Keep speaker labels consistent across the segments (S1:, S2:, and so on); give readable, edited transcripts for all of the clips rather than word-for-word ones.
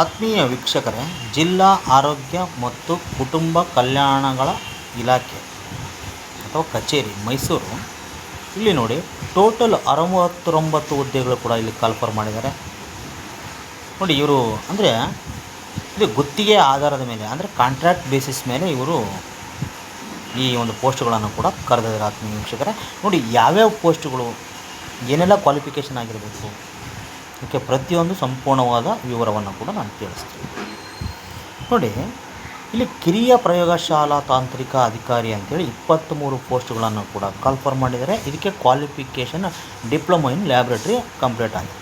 S1: ಆತ್ಮೀಯ ವೀಕ್ಷಕರೇ, ಜಿಲ್ಲಾ ಆರೋಗ್ಯ ಮತ್ತು ಕುಟುಂಬ ಕಲ್ಯಾಣಗಳ ಇಲಾಖೆ ಅಥವಾ ಕಚೇರಿ ಮೈಸೂರು, ಇಲ್ಲಿ ನೋಡಿ ಟೋಟಲ್ 69 ಹುದ್ದೆಗಳು ಕೂಡ ಇಲ್ಲಿ ಕಾಲ್ಫರ್ ಮಾಡಿದ್ದಾರೆ. ನೋಡಿ ಇವರು ಅಂದರೆ ಇದು ಗುತ್ತಿಗೆ ಆಧಾರದ ಮೇಲೆ ಅಂದರೆ ಕಾಂಟ್ರಾಕ್ಟ್ ಬೇಸಿಸ್ ಮೇಲೆ ಇವರು ಈ ಒಂದು ಪೋಸ್ಟ್ಗಳನ್ನು ಕೂಡ ಕರೆದಿದ್ದಾರೆ. ಆತ್ಮೀಯ ವೀಕ್ಷಕರೇ, ನೋಡಿ ಯಾವ್ಯಾವ ಪೋಸ್ಟ್ಗಳು, ಏನೆಲ್ಲ ಕ್ವಾಲಿಫಿಕೇಷನ್ ಆಗಿರಬೇಕು, ಓಕೆ, ಪ್ರತಿಯೊಂದು ಸಂಪೂರ್ಣವಾದ ವಿವರವನ್ನು ಕೂಡ ನಾನು ತಿಳಿಸ್ತೀನಿ. ನೋಡಿ ಇಲ್ಲಿ ಕಿರಿಯ ಪ್ರಯೋಗಶಾಲಾ ತಾಂತ್ರಿಕ ಅಧಿಕಾರಿ ಅಂತೇಳಿ 23 ಪೋಸ್ಟ್ಗಳನ್ನು ಕೂಡ ಕಾಲ್ಫರ್ ಮಾಡಿದ್ದಾರೆ. ಇದಕ್ಕೆ qualification diploma in laboratory complete ಆಗಿದೆ.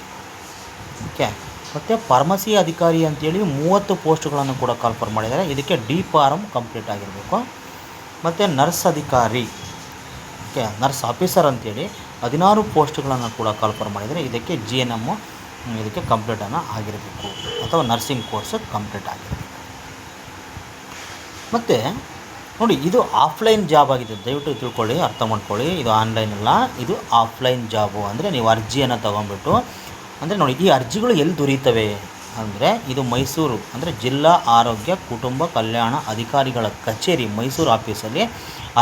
S1: ಓಕೆ, ಮತ್ತು ಫಾರ್ಮಸಿ ಅಧಿಕಾರಿ ಅಂತೇಳಿ 30 ಪೋಸ್ಟ್ಗಳನ್ನು ಕೂಡ ಕಾಲ್ಫರ್ ಮಾಡಿದ್ದಾರೆ. ಇದಕ್ಕೆ ಡಿ ಫಾರ್ಮ್ ಕಂಪ್ಲೀಟ್ ಆಗಿರಬೇಕು. ಮತ್ತು ನರ್ಸ್ ಅಧಿಕಾರಿ, ಓಕೆ, ನರ್ಸ್ ಆಫೀಸರ್ ಅಂತೇಳಿ 16 ಪೋಸ್ಟ್ಗಳನ್ನು ಕೂಡ ಕಾಲ್ಫರ್ ಮಾಡಿದ್ದಾರೆ. ಇದಕ್ಕೆ GNM ಇದಕ್ಕೆ ಕಂಪ್ಲೀಟನ್ನು ಆಗಿರಬೇಕು ಅಥವಾ ನರ್ಸಿಂಗ್ ಕೋರ್ಸ್ ಕಂಪ್ಲೀಟ್ ಆಗಿರಬೇಕು. ಮತ್ತು ನೋಡಿ ಇದು ಆಫ್ಲೈನ್ ಜಾಬ್ ಆಗಿದೆ, ದಯವಿಟ್ಟು ತಿಳ್ಕೊಳ್ಳಿ, ಅರ್ಥ ಮಾಡ್ಕೊಳ್ಳಿ. ಇದು ಆನ್ಲೈನ್ ಅಲ್ಲ, ಇದು ಆಫ್ಲೈನ್ ಜಾಬು. ಅಂದರೆ ನೀವು ಅರ್ಜಿಯನ್ನು ತೊಗೊಂಡ್ಬಿಟ್ಟು, ಅಂದರೆ ನೋಡಿ ಈ ಅರ್ಜಿಗಳು ಎಲ್ಲಿ ದೊರೀತವೆ ಅಂದರೆ ಇದು ಮೈಸೂರು ಅಂದರೆ ಜಿಲ್ಲಾ ಆರೋಗ್ಯ ಕುಟುಂಬ ಕಲ್ಯಾಣ ಅಧಿಕಾರಿಗಳ ಕಚೇರಿ ಮೈಸೂರು ಆಫೀಸಲ್ಲಿ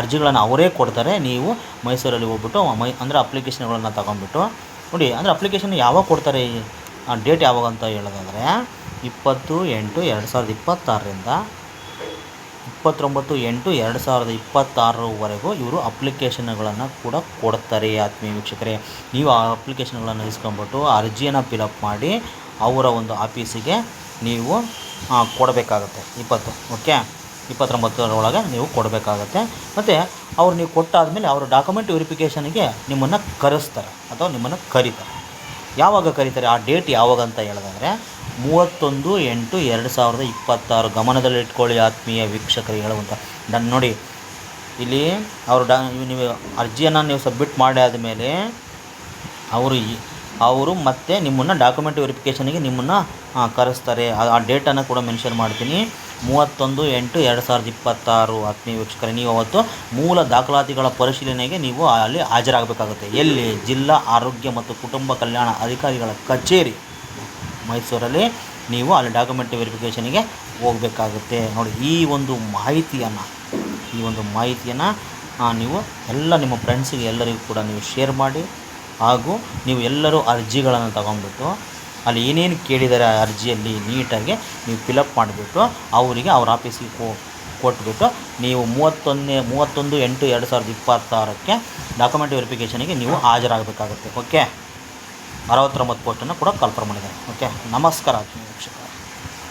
S1: ಅರ್ಜಿಗಳನ್ನು ಅವರೇ ಕೊಡ್ತಾರೆ. ನೀವು ಮೈಸೂರಲ್ಲಿ ಹೋಗ್ಬಿಟ್ಟು ಅಂದರೆ ಅಪ್ಲಿಕೇಶನ್ಗಳನ್ನು ತೊಗೊಂಡ್ಬಿಟ್ಟು ನೋಡಿ, ಅಂದರೆ ಅಪ್ಲಿಕೇಶನ್ ಯಾವಾಗ ಕೊಡ್ತಾರೆ, ಡೇಟ್ ಯಾವಾಗ ಅಂತ ಹೇಳೋದಾದರೆ 20/8/2026ರಿಂದ 29/8/2026 ಇವರು ಅಪ್ಲಿಕೇಶನ್ಗಳನ್ನು ಕೂಡ ಕೊಡ್ತಾರೆ. ಆತ್ಮೀಯ ವೀಕ್ಷಕರೇ, ನೀವು ಆ ಅಪ್ಲಿಕೇಶನ್ಗಳನ್ನು ಇಸ್ಕೊಂಡ್ಬಿಟ್ಟು ಅರ್ಜಿಯನ್ನು ಫಿಲಪ್ ಮಾಡಿ ಅವರ ಒಂದು ಆಫೀಸಿಗೆ ನೀವು ಕೊಡಬೇಕಾಗತ್ತೆ. 29 ನೀವು ಕೊಡಬೇಕಾಗತ್ತೆ. ಮತ್ತು ಅವ್ರು ನೀವು ಕೊಟ್ಟಾದಮೇಲೆ ಅವರು ಡಾಕ್ಯುಮೆಂಟ್ ವೆರಿಫಿಕೇಷನ್ಗೆ ನಿಮ್ಮನ್ನು ಕರೆಸ್ತಾರೆ ಅಥವಾ ನಿಮ್ಮನ್ನು ಕರೀತಾರೆ. ಯಾವಾಗ ಕರೀತಾರೆ, ಆ ಡೇಟ್ ಯಾವಾಗ ಅಂತ ಹೇಳೋದಾದರೆ 31/8/2026 ಗಮನದಲ್ಲಿ ಇಟ್ಕೊಳ್ಳಿ ಆತ್ಮೀಯ ವೀಕ್ಷಕರಿಗೆ ಹೇಳುವಂಥ. ನೋಡಿ ಇಲ್ಲಿ ನೀವು ಅರ್ಜಿಯನ್ನು ನೀವು ಸಬ್ಮಿಟ್ ಮಾಡಿ ಆದಮೇಲೆ ಅವರು ಮತ್ತೆ ನಿಮ್ಮನ್ನು ಡಾಕ್ಯುಮೆಂಟ್ ವೆರಿಫಿಕೇಷನಿಗೆ ನಿಮ್ಮನ್ನು ಕರೆಸ್ತಾರೆ. ಆ ಡೇಟನ್ನು ಕೂಡ ಮೆನ್ಷನ್ ಮಾಡ್ತೀನಿ, 31/8/2026. ಆತ್ಮೀಯ ವೀಕ್ಷಕರೇ, ನೀವು ಅವತ್ತು ಮೂಲ ದಾಖಲಾತಿಗಳ ಪರಿಶೀಲನೆಗೆ ನೀವು ಅಲ್ಲಿ ಹಾಜರಾಗಬೇಕಾಗುತ್ತೆ. ಎಲ್ಲಿ? ಜಿಲ್ಲಾ ಆರೋಗ್ಯ ಮತ್ತು ಕುಟುಂಬ ಕಲ್ಯಾಣ ಅಧಿಕಾರಿಗಳ ಕಚೇರಿ ಮೈಸೂರಲ್ಲಿ ನೀವು ಅಲ್ಲಿ ಡಾಕ್ಯುಮೆಂಟ್ ವೆರಿಫಿಕೇಷನಿಗೆ ಹೋಗಬೇಕಾಗುತ್ತೆ. ನೋಡಿ ಈ ಒಂದು ಮಾಹಿತಿಯನ್ನು ನೀವು ಎಲ್ಲ ನಿಮ್ಮ ಫ್ರೆಂಡ್ಸಿಗೆ ಎಲ್ಲರಿಗೂ ಕೂಡ ನೀವು ಶೇರ್ ಮಾಡಿ. ಹಾಗೂ ನೀವು ಎಲ್ಲರೂ ಅರ್ಜಿಗಳನ್ನು ತಗೊಂಡ್ಬಿಟ್ಟು ಅಲ್ಲಿ ಏನೇನು ಕೇಳಿದ್ದಾರೆ ಆ ಅರ್ಜಿಯಲ್ಲಿ ನೀಟಾಗಿ ನೀವು ಫಿಲಪ್ ಮಾಡಿಬಿಟ್ಟು ಅವರಿಗೆ ಅವ್ರ ಆಫೀಸಿಗೆ ಕೊಟ್ಬಿಟ್ಟು ನೀವು 31/8/2026 ಡಾಕ್ಯುಮೆಂಟ್ ವೆರಿಫಿಕೇಷನಿಗೆ ನೀವು ಹಾಜರಾಗಬೇಕಾಗುತ್ತೆ. ಓಕೆ, 69 ಪೋಸ್ಟನ್ನು ಕೂಡ ಕಾಲ್ಫರ್ ಮಾಡಿದ್ದಾರೆ. ಓಕೆ, ನಮಸ್ಕಾರ ವೀಕ್ಷಕ.